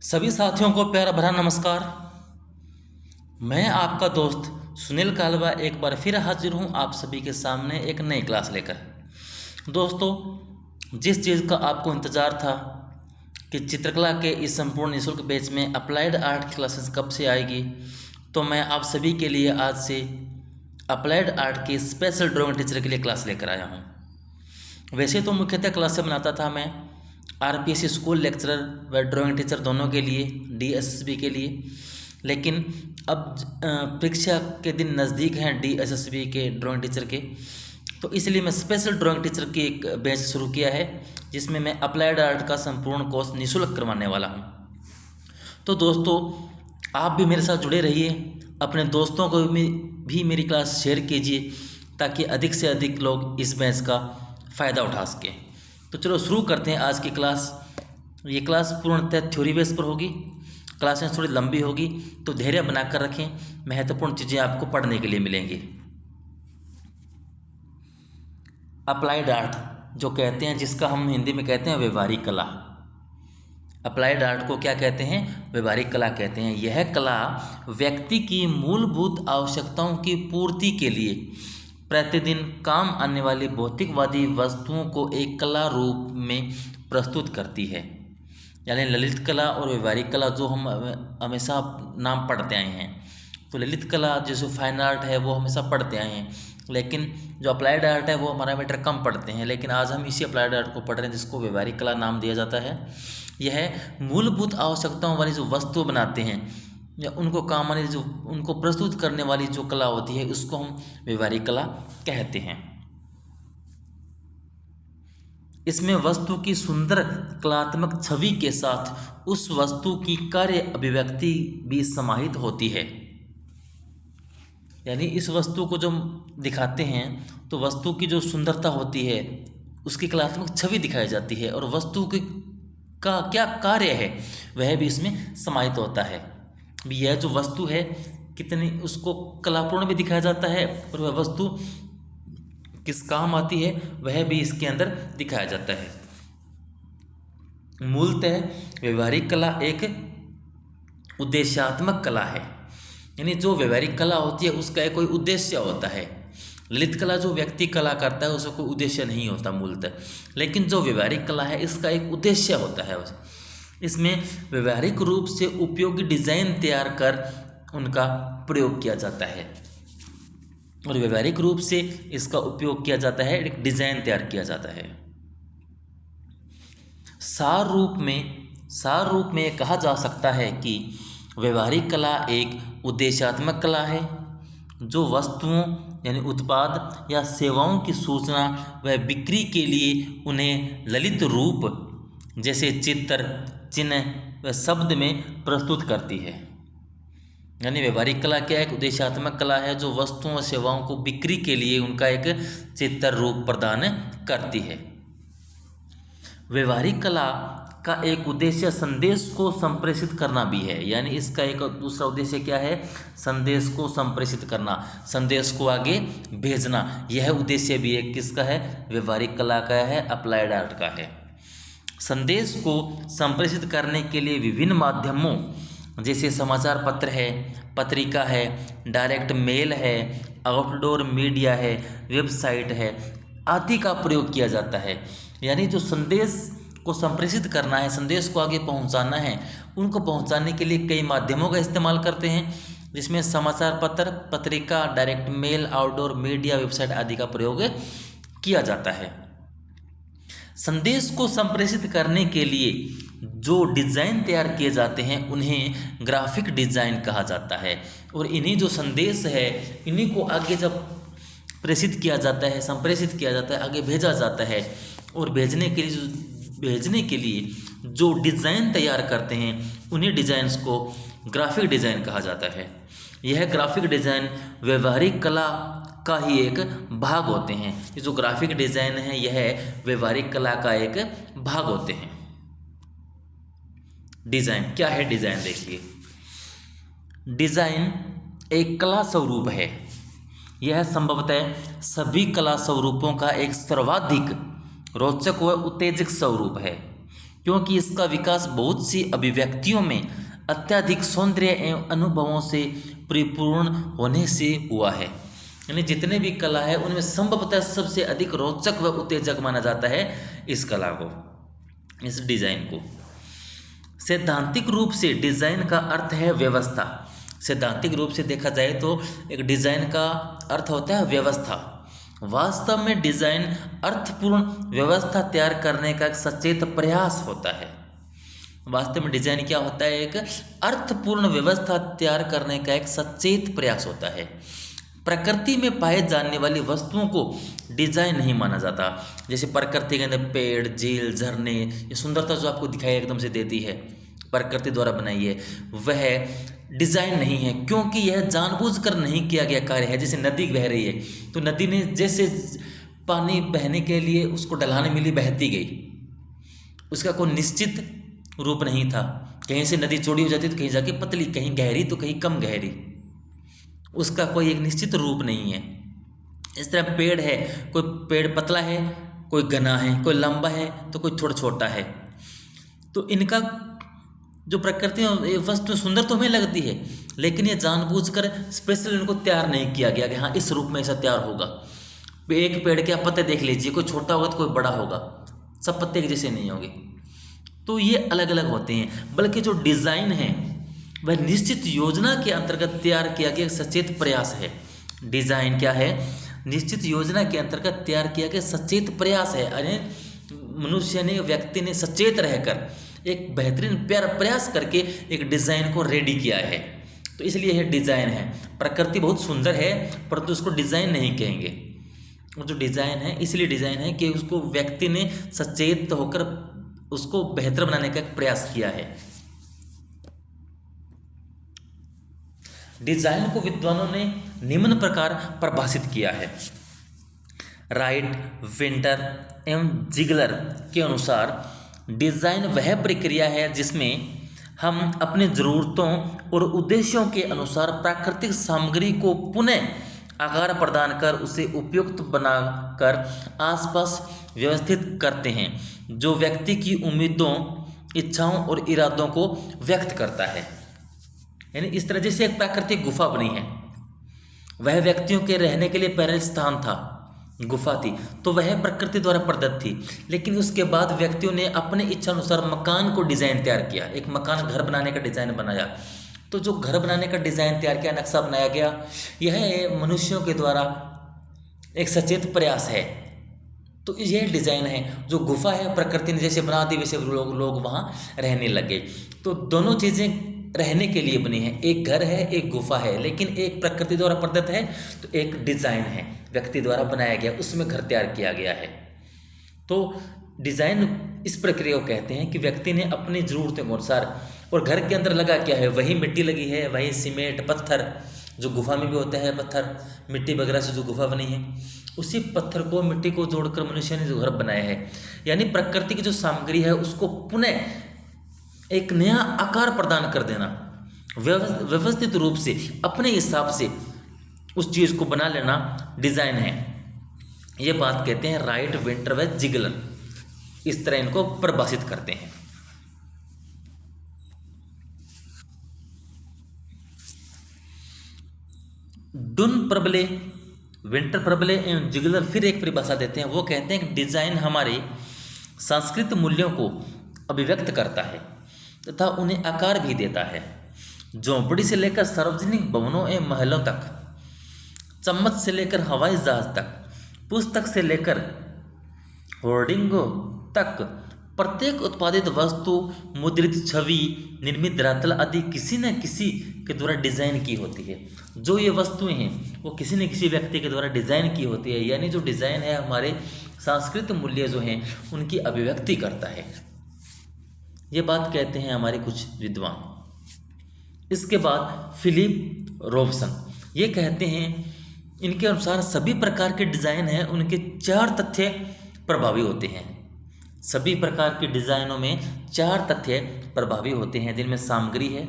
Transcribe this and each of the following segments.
सभी साथियों को प्यारा भरा नमस्कार। मैं आपका दोस्त सुनील कालवा एक बार फिर हाजिर हूँ आप सभी के सामने एक नई क्लास लेकर। दोस्तों, जिस चीज़ का आपको इंतज़ार था कि चित्रकला के इस संपूर्ण निःशुल्क बैच में अप्लाइड आर्ट क्लासेस कब से आएगी, तो मैं आप सभी के लिए आज से अप्लाइड आर्ट के स्पेशल ड्राइंग टीचर के लिए क्लास लेकर आया हूँ। वैसे तो मुख्यतः क्लासें बनाता था मैं आरपीएससी स्कूल लेक्चरर व ड्राइंग टीचर दोनों के लिए, डीएसएसबी के लिए, लेकिन अब परीक्षा के दिन नज़दीक हैं डीएसएसबी के ड्राइंग टीचर के, तो इसलिए मैं स्पेशल ड्राइंग टीचर की एक बैच शुरू किया है जिसमें मैं अप्लाइड आर्ट का संपूर्ण कोर्स निःशुल्क करवाने वाला हूँ। तो दोस्तों, आप भी मेरे साथ जुड़े रहिए, अपने दोस्तों को भी मेरी क्लास शेयर कीजिए ताकि अधिक से अधिक लोग इस बैच का फ़ायदा उठा सकें। तो चलो शुरू करते हैं आज की क्लास। ये क्लास पूर्णतः थ्योरी बेस पर होगी, क्लासें थोड़ी लंबी होगी, तो धैर्य बनाकर रखें, महत्वपूर्ण चीज़ें आपको पढ़ने के लिए मिलेंगी। अप्लाइड आर्ट जो कहते हैं, जिसका हम हिंदी में कहते हैं व्यवहारिक कला, अप्लाइड आर्ट को क्या कहते हैं? व्यवहारिक कला कहते हैं। यह कला व्यक्ति की मूलभूत आवश्यकताओं की पूर्ति के लिए प्रतिदिन काम आने वाली भौतिकवादी वस्तुओं को एक कला रूप में प्रस्तुत करती है। यानी ललित कला और व्यवहारिक कला जो हम हमेशा नाम पढ़ते आए हैं, तो ललित कला जैसे फाइन आर्ट है वो हमेशा पढ़ते आए हैं, लेकिन जो अप्लाइड आर्ट है वो हमारा मीटर कम पढ़ते हैं। लेकिन आज हम इसी अप्लाइड आर्ट को पढ़ रहे हैं जिसको व्यवहारिक कला नाम दिया जाता है। यह मूलभूत आवश्यकताओं वाली जो वस्तु बनाते हैं या उनको काम आने जो उनको प्रस्तुत करने वाली जो कला होती है उसको हम व्यवहारिक कला कहते हैं। इसमें वस्तु की सुंदर कलात्मक छवि के साथ उस वस्तु की कार्य अभिव्यक्ति भी समाहित होती है। यानी इस वस्तु को जब दिखाते हैं तो वस्तु की जो सुंदरता होती है उसकी कलात्मक छवि दिखाई जाती है, और वस्तु का क्या कार्य है वह भी इसमें समाहित होता है। यह जो वस्तु है कितनी उसको कलापूर्ण भी दिखाया जाता है, और वह वस्तु किस काम आती है वह भी इसके अंदर दिखाया जाता है। मूलतः व्यवहारिक कला एक उद्देश्यात्मक कला है। यानी जो व्यवहारिक कला होती है उसका एक कोई उद्देश्य होता है। ललित कला जो व्यक्ति कला करता है उसका कोई उद्देश्य नहीं होता मूलतः, लेकिन जो व्यवहारिक कला है इसका एक उद्देश्य होता है। इसमें व्यवहारिक रूप से उपयोगी डिज़ाइन तैयार कर उनका प्रयोग किया जाता है, और व्यवहारिक रूप से इसका उपयोग किया जाता है, एक डिज़ाइन तैयार किया जाता है। सार रूप में कहा जा सकता है कि व्यवहारिक कला एक उद्देश्यात्मक कला है जो वस्तुओं यानी उत्पाद या सेवाओं की सूचना व बिक्री के लिए उन्हें ललित रूप जैसे चित्र, चिन्ह व शब्द में प्रस्तुत करती है। यानी व्यवहारिक कला क्या है? एक उद्देश्यात्मक कला है जो वस्तुओं और सेवाओं को बिक्री के लिए उनका एक चित्र रूप प्रदान करती है। व्यवहारिक कला का एक उद्देश्य संदेश को संप्रेषित करना भी है। यानी इसका एक दूसरा उद्देश्य क्या है? संदेश को संप्रेषित करना, संदेश को आगे भेजना। यह उद्देश्य भी एक किसका है? व्यवहारिक कला का है, अप्लाइड आर्ट का है। संदेश को संप्रेषित करने के लिए विभिन्न माध्यमों जैसे समाचार पत्र है, पत्रिका है, डायरेक्ट मेल है, आउटडोर मीडिया है, वेबसाइट है आदि का प्रयोग किया जाता है। यानी जो संदेश को संप्रेषित करना है, संदेश को आगे पहुंचाना है, उनको पहुंचाने के लिए कई माध्यमों का इस्तेमाल करते हैं, जिसमें समाचार पत्र, पत्रिका, direct mail, outdoor media, website आदि का प्रयोग किया जाता है। संदेश को संप्रेषित करने के लिए जो डिज़ाइन तैयार किए जाते हैं उन्हें ग्राफिक डिज़ाइन कहा जाता है, और इन्हीं जो संदेश है इन्हीं को आगे जब प्रेषित किया जाता है, संप्रेषित किया जाता है, आगे भेजा जाता है, और भेजने के लिए जो डिज़ाइन तैयार करते हैं उन्हीं डिज़ाइंस को ग्राफिक डिज़ाइन कहा जाता है। यह ग्राफिक डिज़ाइन व्यवहारिक कला का ही एक भाग होते हैं। ये जो ग्राफिक डिज़ाइन है यह व्यवहारिक कला का एक भाग होते हैं। डिज़ाइन क्या है? डिज़ाइन देखिए, डिज़ाइन एक कला स्वरूप है। यह संभवतः सभी कला स्वरूपों का एक सर्वाधिक रोचक व उत्तेजक स्वरूप है। क्योंकि इसका विकास बहुत सी अभिव्यक्तियों में अत्यधिक सौंदर्य एवं अनुभवों से परिपूर्ण होने से हुआ है। यानी जितने भी कला है उनमें संभवतः सबसे अधिक रोचक व उत्तेजक माना जाता है इस कला को, इस डिजाइन को। सैद्धांतिक रूप से डिजाइन का अर्थ है व्यवस्था। सैद्धांतिक रूप से देखा जाए तो एक डिजाइन का अर्थ होता है व्यवस्था। वास्तव में डिजाइन अर्थपूर्ण व्यवस्था तैयार करने का एक सचेत प्रयास होता है। वास्तव में डिजाइन क्या होता है? एक अर्थपूर्ण व्यवस्था तैयार करने का एक सचेत प्रयास होता है। प्रकृति में पाए जाने वाली वस्तुओं को डिजाइन नहीं माना जाता। जैसे प्रकृति के अंदर पेड़, झील, झरने, ये सुंदरता जो आपको दिखाई एकदम से देती है, प्रकृति द्वारा बनाई है, वह डिजाइन नहीं है, क्योंकि यह जानबूझकर नहीं किया गया कार्य है। जैसे नदी बह रही है तो नदी ने जैसे पानी बहने के लिए उसको ढलान मिली, बहती गई, उसका कोई निश्चित रूप नहीं था। कहीं से नदी चौड़ी हो जाती तो कहीं जाके पतली, कहीं गहरी तो कहीं कम गहरी, उसका कोई एक निश्चित रूप नहीं है। इस तरह पेड़ है, कोई पेड़ पतला है, कोई घना है, कोई लंबा है तो कोई थोड़ा छोटा है। तो इनका जो प्रकृति वस्तु सुंदर तो हमें लगती है, लेकिन ये जानबूझकर स्पेशल इनको तैयार नहीं किया गया कि हाँ इस रूप में ऐसा तैयार होगा। एक पेड़ के आप पत्ते देख लीजिए, कोई छोटा होगा तो कोई बड़ा होगा, सब पत्ते के जैसे नहीं होंगे। तो ये अलग अलग होते हैं। बल्कि जो डिज़ाइन है वह निश्चित योजना के अंतर्गत तैयार किया गया सचेत प्रयास है। डिज़ाइन क्या है? निश्चित योजना के अंतर्गत तैयार किया गया सचेत प्रयास है। यानी मनुष्य ने, व्यक्ति ने सचेत रहकर एक बेहतरीन प्रयास करके एक डिज़ाइन को रेडी किया है, तो इसलिए यह डिज़ाइन है। प्रकृति बहुत सुंदर है परंतु उसको डिज़ाइन नहीं कहेंगे। वो जो डिज़ाइन है इसलिए डिज़ाइन है कि उसको व्यक्ति ने सचेत होकर उसको बेहतर बनाने का प्रयास किया है। डिजाइन को विद्वानों ने निम्न प्रकार परिभाषित किया है। राइट, विंटर एवं जिगलर के अनुसार डिजाइन वह प्रक्रिया है जिसमें हम अपनी ज़रूरतों और उद्देश्यों के अनुसार प्राकृतिक सामग्री को पुनः आकार प्रदान कर उसे उपयुक्त बनाकर आसपास व्यवस्थित करते हैं, जो व्यक्ति की उम्मीदों, इच्छाओं और इरादों को व्यक्त करता है। यानी इस तरह जैसे एक प्राकृतिक गुफा बनी है, वह व्यक्तियों के रहने के लिए पहले स्थान था, गुफा थी, तो वह प्रकृति द्वारा प्रदत्त थी। लेकिन उसके बाद व्यक्तियों ने अपने इच्छा अनुसार मकान को डिज़ाइन तैयार किया, एक मकान, घर बनाने का डिज़ाइन बनाया। तो जो घर बनाने का डिज़ाइन तैयार किया, नक्शा बनाया गया, यह मनुष्यों के द्वारा एक सचेत प्रयास है। तो यह डिज़ाइन है। जो गुफा है प्रकृति ने जैसे बना दी वैसे लोग वहाँ रहने लगे। तो दोनों चीज़ें रहने के लिए बनी है, एक घर है, एक गुफा है, लेकिन एक प्रकृति द्वारा प्रदत्त है तो एक डिज़ाइन है, व्यक्ति द्वारा बनाया गया, उसमें घर तैयार किया गया है। तो डिज़ाइन इस प्रक्रिया को कहते हैं कि व्यक्ति ने अपनी ज़रूरतों के अनुसार, और घर के अंदर लगा क्या है, वही मिट्टी लगी है, वही सीमेंट, पत्थर, जो गुफा में भी होता है पत्थर, मिट्टी वगैरह से जो गुफा बनी है, उसी पत्थर को, मिट्टी को जोड़कर मनुष्य ने जो घर बनाया है। यानी प्रकृति की जो सामग्री है उसको पुनः एक नया आकार प्रदान कर देना, व्यवस्थित रूप से अपने हिसाब से उस चीज़ को बना लेना डिज़ाइन है। ये बात कहते हैं राइट, विंटर व जिगलर, इस तरह इनको परिभाषित करते हैं। डुन प्रबले, विंटर प्रबले एवं जिगलर फिर एक परिभाषा देते हैं। वो कहते हैं कि डिज़ाइन हमारे सांस्कृतिक मूल्यों को अभिव्यक्त करता है तथा उन्हें आकार भी देता है। झोंपड़ी से लेकर सार्वजनिक भवनों एवं महलों तक, चम्मच से लेकर हवाई जहाज तक, पुस्तक से लेकर होर्डिंगों तक, प्रत्येक उत्पादित वस्तु, मुद्रित छवि, निर्मित धरातल आदि किसी न किसी के द्वारा डिज़ाइन की होती है। जो ये वस्तुएं हैं वो किसी न किसी व्यक्ति के द्वारा डिज़ाइन की होती है। यानी जो डिज़ाइन है हमारे सांस्कृतिक मूल्य जो हैं उनकी अभिव्यक्ति करता है। ये बात कहते हैं हमारे कुछ विद्वान। इसके बाद फिलिप रॉबसन ये कहते हैं, इनके अनुसार सभी प्रकार के डिज़ाइन हैं उनके 4 तथ्य प्रभावी होते हैं। सभी प्रकार के डिज़ाइनों में 4 तथ्य प्रभावी होते हैं, जिनमें सामग्री है,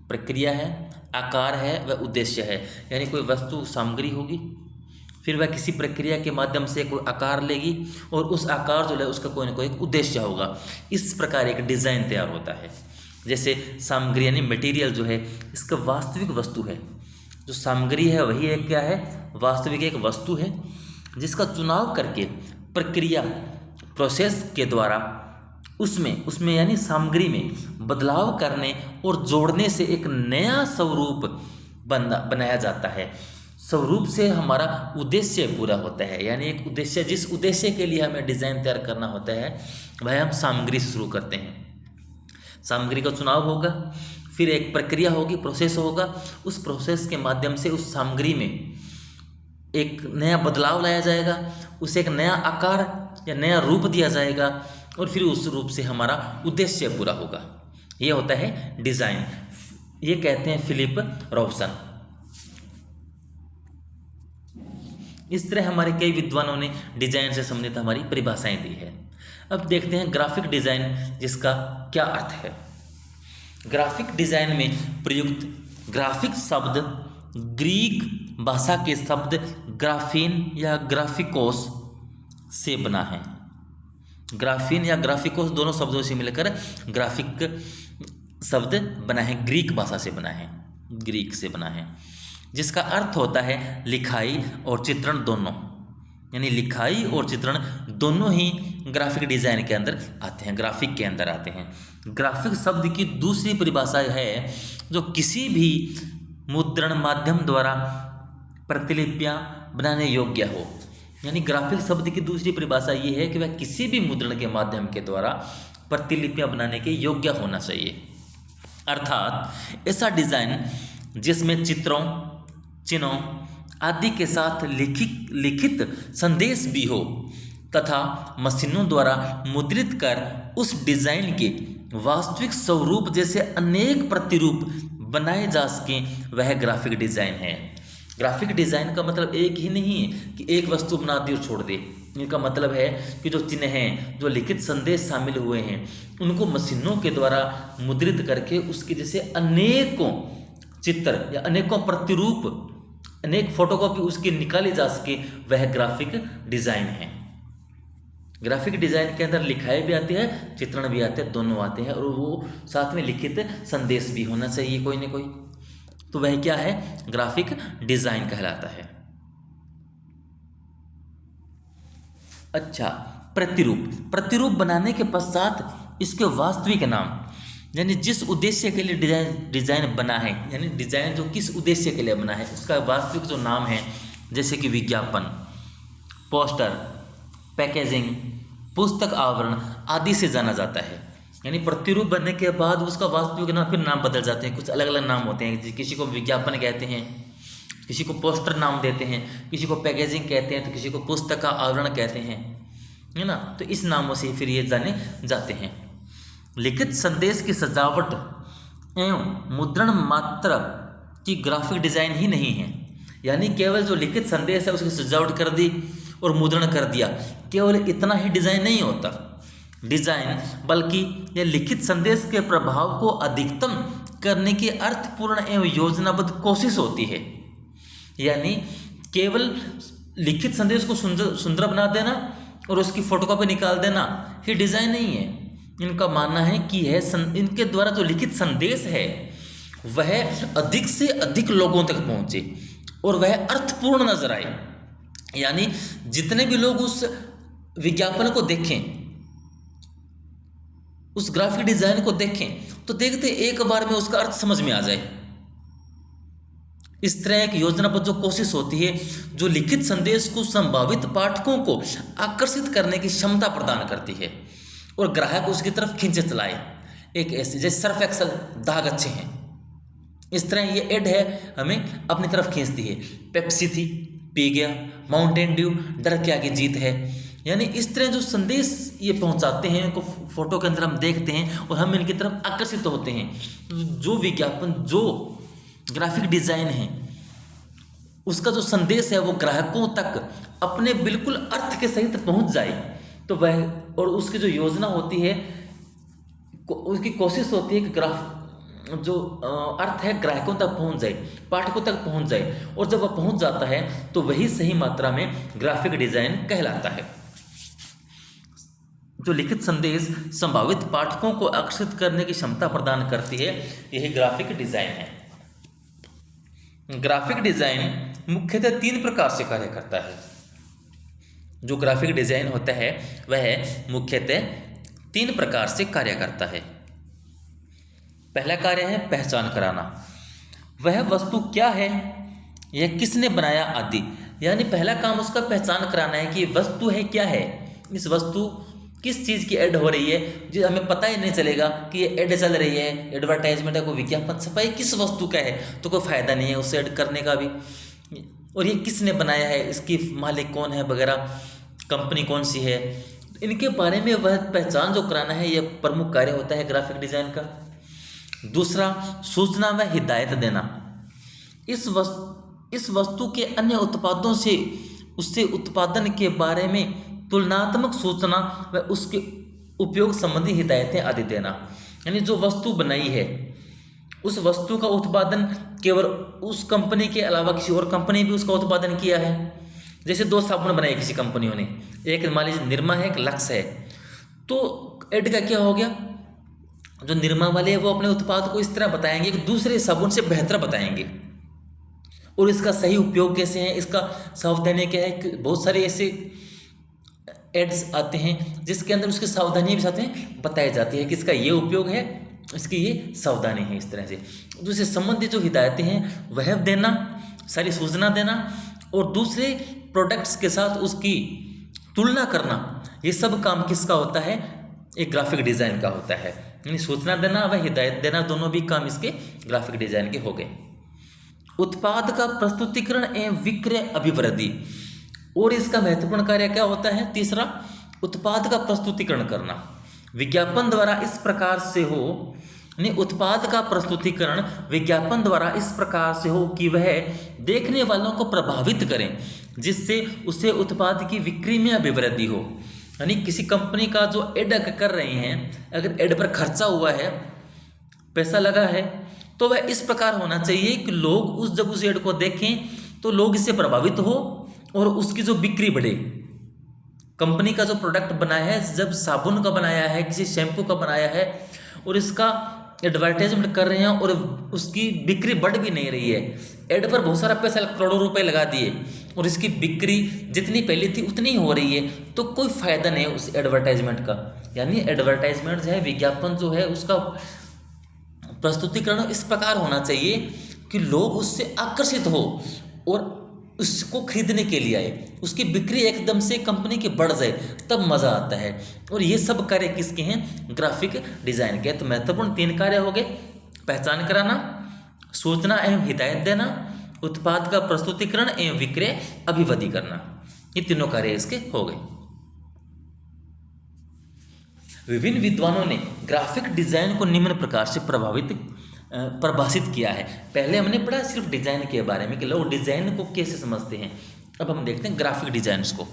प्रक्रिया है, आकार है व उद्देश्य है। यानी कोई वस्तु सामग्री होगी, फिर वह किसी प्रक्रिया के माध्यम से कोई आकार लेगी और उस आकार जो है उसका कोई ना कोई एक उद्देश्य होगा। इस प्रकार एक डिज़ाइन तैयार होता है। जैसे सामग्री यानी मटेरियल जो है इसका वास्तविक वस्तु है। जो सामग्री है वही एक क्या है, वास्तविक एक वस्तु है जिसका चुनाव करके प्रक्रिया प्रोसेस के द्वारा उसमें यानी सामग्री में बदलाव करने और जोड़ने से एक नया स्वरूप बनाया जाता है। स्वरूप से हमारा उद्देश्य पूरा होता है, यानी एक उद्देश्य, जिस उद्देश्य के लिए हमें डिज़ाइन तैयार करना होता है वह हम सामग्री से शुरू करते हैं। सामग्री का चुनाव होगा, फिर एक प्रक्रिया होगी, प्रोसेस होगा। उस प्रोसेस के माध्यम से उस सामग्री में एक नया बदलाव लाया जाएगा, उसे एक नया आकार या नया रूप दिया जाएगा और फिर उस रूप से हमारा उद्देश्य पूरा होगा। ये होता है डिज़ाइन। ये कहते हैं फिलिप रॉबसन। इस तरह हमारे कई विद्वानों ने डिज़ाइन से संबंधित हमारी परिभाषाएं दी है। अब देखते हैं ग्राफिक डिज़ाइन, जिसका क्या अर्थ है। ग्राफिक डिज़ाइन में प्रयुक्त ग्राफिक शब्द ग्रीक भाषा के शब्द ग्राफीन या ग्राफिकोस से बना है। ग्राफीन या ग्राफिकोस दोनों शब्दों से मिलकर ग्राफिक शब्द बना है, ग्रीक भाषा से बना है, ग्रीक से बना है, जिसका अर्थ होता है लिखाई और चित्रण दोनों। यानी लिखाई और चित्रण दोनों ही ग्राफिक डिज़ाइन के अंदर आते हैं, ग्राफिक के अंदर आते हैं। ग्राफिक शब्द की दूसरी परिभाषा है जो किसी भी मुद्रण माध्यम द्वारा प्रतिलिपियां बनाने योग्य हो। यानी ग्राफिक शब्द की दूसरी परिभाषा ये है कि वह किसी भी मुद्रण के माध्यम के द्वारा प्रतिलिपियां बनाने के योग्य होना चाहिए। अर्थात ऐसा डिज़ाइन जिसमें चित्रों, चिन्हों आदि के साथ लिखित संदेश भी हो तथा मशीनों द्वारा मुद्रित कर उस डिज़ाइन के वास्तविक स्वरूप जैसे अनेक प्रतिरूप बनाए जा सकें, वह ग्राफिक डिज़ाइन है। ग्राफिक डिज़ाइन का मतलब एक ही नहीं है कि एक वस्तु बना दी और छोड़ दे। इनका मतलब है कि जो चिन्ह हैं, जो लिखित संदेश शामिल हुए हैं, उनको मशीनों के द्वारा मुद्रित करके उसके जैसे अनेकों चित्र या अनेकों प्रतिरूप, अनेक फोटोकॉपी उसकी निकाली जा सके, वह ग्राफिक डिज़ाइन है। ग्राफिक डिज़ाइन के अंदर लिखाई भी आती है, चित्रण भी आते हैं, दोनों आते हैं, और वो साथ में लिखित संदेश भी होना चाहिए कोई ना कोई। तो वह क्या है, ग्राफिक डिज़ाइन कहलाता है। अच्छा, प्रतिरूप बनाने के पश्चात इसके वास्तविक नाम, यानी जिस उद्देश्य के लिए डिज़ाइन बना है, यानी डिज़ाइन जो किस उद्देश्य के लिए बना है, उसका वास्तविक जो नाम है, जैसे कि विज्ञापन, पोस्टर, पैकेजिंग, पुस्तक आवरण आदि से जाना जाता है। यानी प्रतिरूप बनने के बाद उसका वास्तविक नाम, फिर नाम बदल जाते हैं, कुछ अलग अलग नाम होते हैं। किसी को विज्ञापन कहते हैं, किसी को पोस्टर नाम देते हैं, किसी को पैकेजिंग कहते हैं, तो किसी को पुस्तक का आवरण कहते हैं, है ना। तो इस नामों से फिर ये जाने जाते हैं। लिखित संदेश की सजावट एवं मुद्रण मात्र की ग्राफिक डिज़ाइन ही नहीं है। यानी केवल जो लिखित संदेश है उसकी सजावट कर दी और मुद्रण कर दिया, केवल इतना ही डिज़ाइन नहीं होता डिज़ाइन, बल्कि यह लिखित संदेश के प्रभाव को अधिकतम करने की अर्थपूर्ण एवं योजनाबद्ध कोशिश होती है। यानी केवल लिखित संदेश को सुंदर बना देना और उसकी फोटोकॉपी निकाल देना ही डिज़ाइन नहीं है। इनका मानना है कि इनके द्वारा जो लिखित संदेश है वह अधिक से अधिक लोगों तक पहुँचे और वह अर्थपूर्ण नजर आए। यानी जितने भी लोग उस विज्ञापन को देखें, उस ग्राफिक डिज़ाइन को देखें, तो देखते एक बार में उसका अर्थ समझ में आ जाए। इस तरह एक योजनाबद्ध जो कोशिश होती है, जो लिखित संदेश को संभावित पाठकों को आकर्षित करने की क्षमता प्रदान करती है और ग्राहक उसकी तरफ खींचे चलाए। एक ऐसे जैसे सर्फ एक्सल दाग अच्छे हैं, इस तरह ये एड है हमें अपनी तरफ खींचती है। पेप्सी थी, पी गया, माउंटेन ड्यू, डर के आगे जीत है। यानी इस तरह जो संदेश ये पहुंचाते हैं, इनको फोटो के अंदर हम देखते हैं और हम इनकी तरफ आकर्षित होते हैं। जो विज्ञापन, जो ग्राफिक डिज़ाइन है, उसका जो संदेश है वो ग्राहकों तक अपने बिल्कुल अर्थ के सहित पहुंच जाए, तो वह, और उसकी जो योजना होती है, उसकी कोशिश होती है कि जो अर्थ है ग्राहकों तक पहुंच जाए, पाठकों तक पहुंच जाए, और जब वह पहुंच जाता है तो वही सही मात्रा में ग्राफिक डिजाइन कहलाता है। जो लिखित संदेश संभावित पाठकों को आकर्षित करने की क्षमता प्रदान करती है, यही ग्राफिक डिजाइन है। ग्राफिक डिजाइन मुख्यतः 3 प्रकार से कार्य करता है। जो ग्राफिक डिजाइन होता है वह मुख्यतः 3 प्रकार से कार्य करता है। पहला कार्य है पहचान कराना, वह वस्तु क्या है, यह किसने बनाया आदि। यानी पहला काम उसका पहचान कराना है कि वस्तु है क्या है, इस वस्तु किस चीज़ की ऐड हो रही है, जो हमें पता ही नहीं चलेगा कि ये ऐड चल रही है, एडवर्टाइजमेंट है, कोई विज्ञापन छपा है, किस वस्तु का है, तो कोई फ़ायदा नहीं है उसे ऐड करने का भी। और ये किसने बनाया है, इसकी मालिक कौन है वगैरह, कंपनी कौन सी है, इनके बारे में वह पहचान जो कराना है, यह प्रमुख कार्य होता है ग्राफिक डिजाइन का। दूसरा, सूचना व हिदायत देना, इस वस्तु के अन्य उत्पादों से उससे उत्पादन के बारे में तुलनात्मक सूचना व उसके उपयोग संबंधी हिदायतें आदि देना। यानी जो वस्तु बनाई है, उस वस्तु का उत्पादन केवल उस कंपनी के अलावा किसी और कंपनी भी उसका उत्पादन किया है। जैसे 2 साबुन बनाए किसी कंपनियों ने, एक मान लीजिए निरमा है, एक लक्स है, तो ऐड का क्या हो गया, जो निरमा वाले हैं वो अपने उत्पाद को इस तरह बताएंगे कि दूसरे साबुन से बेहतर बताएंगे, और इसका सही उपयोग कैसे है, इसका सावधानी क्या है। बहुत सारे ऐसे एड्स आते हैं जिसके अंदर उसकी सावधानियाँ भी साथ में बताई जाती है कि इसका ये उपयोग है, इसकी ये सावधानी है। इस तरह से दूसरे संबंधित जो हिदायतें हैं वह देना, सारी सूचना देना, और दूसरे प्रोडक्ट्स के साथ उसकी तुलना करना, ये सब काम किसका होता है, एक ग्राफिक डिज़ाइन का होता है। यानी सूचना देना व हिदायत देना, दोनों भी काम इसके ग्राफिक डिज़ाइन के हो गए। उत्पाद का प्रस्तुतिकरण एवं विक्रय अभिवृद्धि, और इसका महत्वपूर्ण कार्य क्या होता है, तीसरा, उत्पाद का प्रस्तुतिकरण करना विज्ञापन द्वारा इस प्रकार से हो, यानी उत्पाद का प्रस्तुतिकरण विज्ञापन द्वारा इस प्रकार से हो कि वह देखने वालों को प्रभावित करें, जिससे उसे उत्पाद की बिक्री में अभिवृद्धि हो। यानी किसी कंपनी का जो एड कर रहे हैं, अगर एड पर खर्चा हुआ है, पैसा लगा है, तो वह इस प्रकार होना चाहिए कि लोग जब उस एड को देखें तो लोग इससे प्रभावित हो और उसकी जो बिक्री बढ़े। कंपनी का जो प्रोडक्ट बनाया है, जब साबुन का बनाया है, किसी शैम्पू का बनाया है, और इसका एडवर्टाइजमेंट कर रहे हैं और उसकी बिक्री बढ़ भी नहीं रही है, एड पर बहुत सारा पैसा करोड़ों रुपए लगा दिए और इसकी बिक्री जितनी पहले थी उतनी ही हो रही है, तो कोई फायदा नहीं है उस एडवर्टाइजमेंट का। यानी एडवर्टाइजमेंट जो है, विज्ञापन जो है, उसका प्रस्तुतिकरण इस प्रकार होना चाहिए कि लोग उससे आकर्षित हो और उसको खरीदने के लिए आए, उसकी बिक्री एकदम से कंपनी की बढ़ जाए, तब मज़ा आता है। और ये सब कार्य किसके हैं, ग्राफिक डिज़ाइन के। तो महत्वपूर्ण 3 कार्य हो गए, पहचान कराना, सूचना एवं हिदायत देना, उत्पाद का प्रस्तुतिकरण एवं विक्रय अभिवृद्धि करना, ये तीनों कार्य इसके हो गए। विभिन्न विद्वानों ने ग्राफिक डिज़ाइन को निम्न प्रकार से परिभाषित किया है। पहले हमने पढ़ा सिर्फ डिज़ाइन के बारे में कि लोग डिज़ाइन को कैसे समझते हैं, अब हम देखते हैं ग्राफिक डिज़ाइन्स को।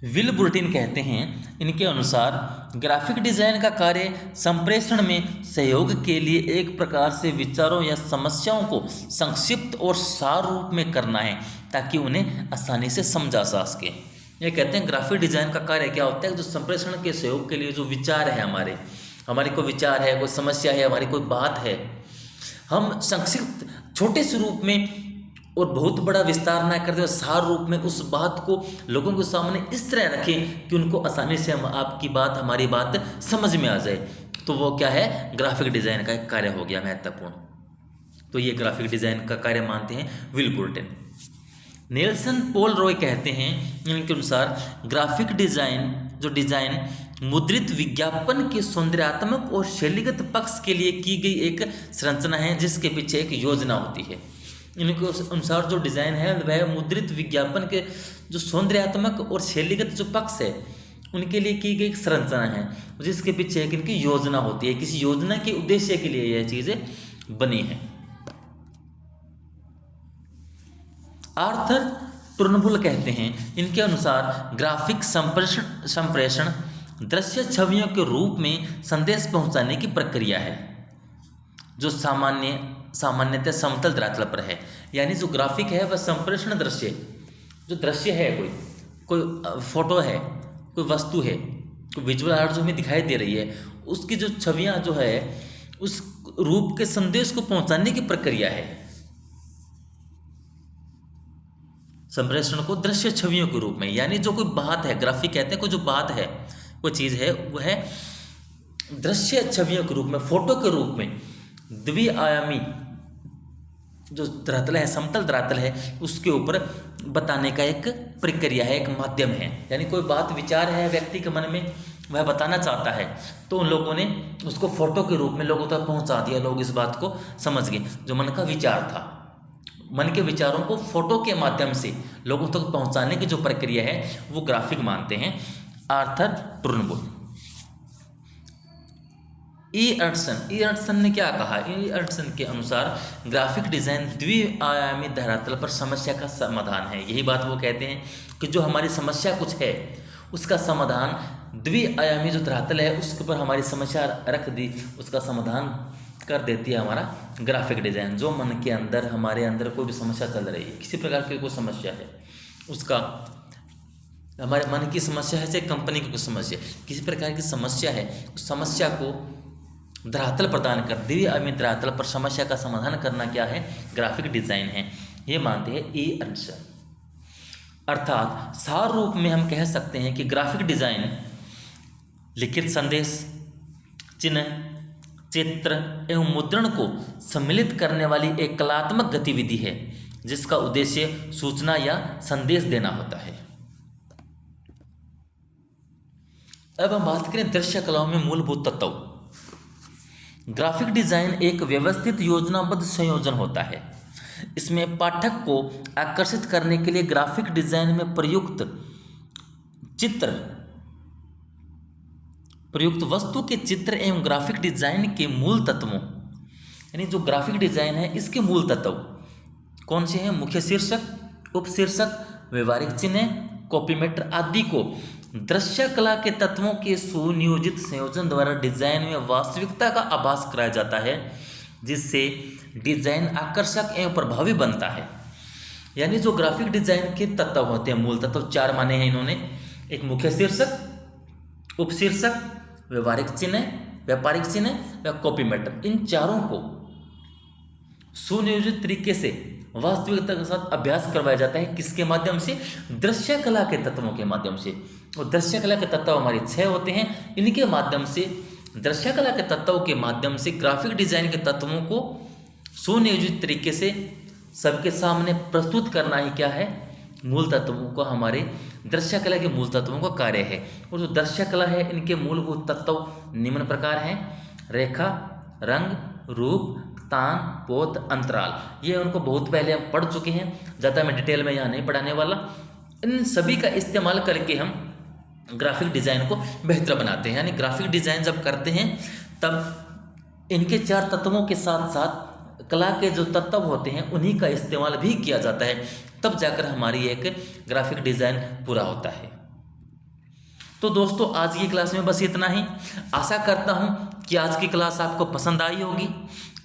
विल बुर्टिन कहते हैं, इनके अनुसार ग्राफिक डिज़ाइन का कार्य संप्रेषण में सहयोग के लिए एक प्रकार से विचारों या समस्याओं को संक्षिप्त और सार रूप में करना है, ताकि उन्हें आसानी से समझा जा सके। ये कहते हैं ग्राफिक डिज़ाइन का कार्य क्या होता है, जो संप्रेषण के सहयोग के लिए जो विचार है, हमारी कोई विचार है, कोई समस्या है, हमारी कोई बात है, हम संक्षिप्त छोटे से रूप में और बहुत बड़ा विस्तार ना करते हुए सार रूप में उस बात को लोगों के सामने इस तरह रखें कि उनको आसानी से हम आपकी बात, हमारी बात समझ में आ जाए, तो वो क्या है, ग्राफिक डिज़ाइन का एक कार्य हो गया महत्वपूर्ण। तो ये ग्राफिक डिज़ाइन का कार्य मानते हैं विल बुर्टिन। नेल्सन पोल रॉय कहते हैं, इनके अनुसार ग्राफिक डिज़ाइन मुद्रित विज्ञापन के सौंदर्यात्मक और शैलीगत पक्ष के लिए की गई एक संरचना है, जिसके पीछे एक योजना होती है। इनके अनुसार जो डिज़ाइन है वह मुद्रित विज्ञापन के जो सौंदर्यात्मक और शैलीगत जो पक्ष है उनके लिए की गई एक संरचना है, जिसके पीछे एक इनकी योजना होती है, किसी योजना के उद्देश्य के लिए यह चीज़ें बनी है। आर्थर टुर्नबुल कहते हैं, इनके अनुसार ग्राफिक संप्रेषण दृश्य छवियों के रूप में संदेश पहुंचाने की प्रक्रिया है जो सामान्यतः समतल धरातल पर है। यानी जो ग्राफिक है वह संप्रेषण दृश्य, जो दृश्य है, कोई फोटो है, कोई वस्तु है, कोई विजुअल आर्ट जो हमें दिखाई दे रही है, उसकी जो छवियां जो है उस रूप के संदेश को पहुंचाने की प्रक्रिया है। संप्रेषण को दृश्य छवियों के रूप में, यानी जो कोई बात है, ग्राफिक कहते हैं कोई जो बात है, कोई चीज़ है, वह है दृश्य छवियों के रूप में, फोटो के रूप में, द्विआयामी जो धरातल है, समतल धरातल है, उसके ऊपर बताने का एक प्रक्रिया है, एक माध्यम है। यानी कोई बात विचार है व्यक्ति के मन में, वह बताना चाहता है, तो उन लोगों ने उसको फोटो के रूप में लोगों तक पहुंचा दिया। लोग इस बात को समझ गए, जो मन का विचार था, मन के विचारों को फोटो के माध्यम से लोगों तक पहुंचाने की जो प्रक्रिया है वो ग्राफिक मानते हैं आर्थर टुर्नबुल। एंडरसन ने क्या कहा? एंडरसन के अनुसार ग्राफिक डिज़ाइन द्विआयामी धरातल पर समस्या का समाधान है। यही बात वो कहते हैं कि जो हमारी समस्या कुछ है उसका समाधान द्विआयामी जो धरातल है उसके ऊपर हमारी समस्या रख दी, उसका समाधान कर देती है हमारा ग्राफिक डिज़ाइन। जो मन के अंदर, हमारे अंदर कोई भी समस्या चल रही है, किसी प्रकार की कोई समस्या है, उसका, हमारे मन की समस्या है, चाहे कंपनी की कोई समस्या, किसी प्रकार की समस्या है, उस समस्या को धरातल प्रदान कर, द्विआयामी धरातल पर समस्या का समाधान करना क्या है? ग्राफिक डिज़ाइन है। ये मानते हैं एंडरसन। अर्थात सार रूप में हम कह सकते हैं कि ग्राफिक डिज़ाइन लिखित संदेश, चिन्ह, चित्र एवं मुद्रण को सम्मिलित करने वाली एक कलात्मक गतिविधि है जिसका उद्देश्य सूचना या संदेश देना होता है। अब हम बात करें दृश्य कलाओं में मूलभूत तत्व। ग्राफिक डिजाइन एक व्यवस्थित योजनाबद्ध संयोजन होता है। इसमें पाठक को आकर्षित करने के लिए ग्राफिक डिजाइन में प्रयुक्त वस्तु के चित्र एवं ग्राफिक डिजाइन के मूल तत्वों, यानी जो ग्राफिक डिजाइन है इसके मूल तत्व कौन से हैं? मुख्य शीर्षक, उपशीर्षक, व्यवहारिक चिन्ह, कॉपी मैटर आदि को दृश्य कला के तत्वों के सुनियोजित संयोजन द्वारा डिजाइन में वास्तविकता का आभास कराया जाता है, जिससे डिजाइन आकर्षक एवं प्रभावी बनता है। यानी जो ग्राफिक डिजाइन के तत्व होते हैं, मूल तत्व 4 माने हैं इन्होंने, एक मुख्य शीर्षक, उपशीर्षक, व्यवहारिक चिन्ह, व्यापारिक चिन्ह या कॉपी मैटर। इन चारों को सुनियोजित तरीके से वास्तविकता के साथ अभ्यास करवाया जाता है। किसके माध्यम से? दृश्य कला के तत्वों के माध्यम से। और दृश्य कला के तत्व हमारे 6 होते हैं। इनके माध्यम से, दृश्य कला के तत्वों के माध्यम से ग्राफिक डिजाइन के तत्वों को सुनियोजित तरीके से सबके सामने प्रस्तुत करना ही क्या है? मूल तत्वों को, हमारे दृश्य कला के मूल तत्वों का कार्य है। और जो दृश्य कला है इनके मूलभूत तत्व निम्न प्रकार हैं: रेखा, रंग, रूप, तान, पोत, अंतराल। ये उनको बहुत पहले हम पढ़ चुके हैं, ज़्यादा मैं डिटेल में यहाँ नहीं पढ़ाने वाला। इन सभी का इस्तेमाल करके हम ग्राफिक डिज़ाइन को बेहतर बनाते हैं। यानी ग्राफिक डिज़ाइन जब करते हैं तब इनके 4 तत्वों के साथ साथ कला के जो तत्व होते हैं उन्हीं का इस्तेमाल भी किया जाता है, तब जाकर हमारी एक ग्राफिक डिज़ाइन पूरा होता है। तो दोस्तों आज की क्लास में बस इतना ही। आशा करता हूँ कि आज की क्लास आपको पसंद आई होगी।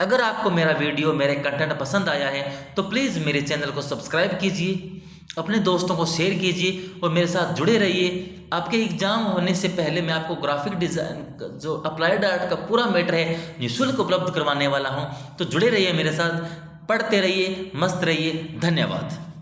अगर आपको मेरा वीडियो, मेरे कंटेंट पसंद आया है तो प्लीज़ मेरे चैनल को सब्सक्राइब कीजिए, अपने दोस्तों को शेयर कीजिए और मेरे साथ जुड़े रहिए। आपके एग्जाम होने से पहले मैं आपको ग्राफिक डिज़ाइन जो अप्लाइड आर्ट का पूरा मैटर है निःशुल्क उपलब्ध करवाने वाला हूँ। तो जुड़े रहिए मेरे साथ, पढ़ते रहिए, मस्त रहिए। धन्यवाद।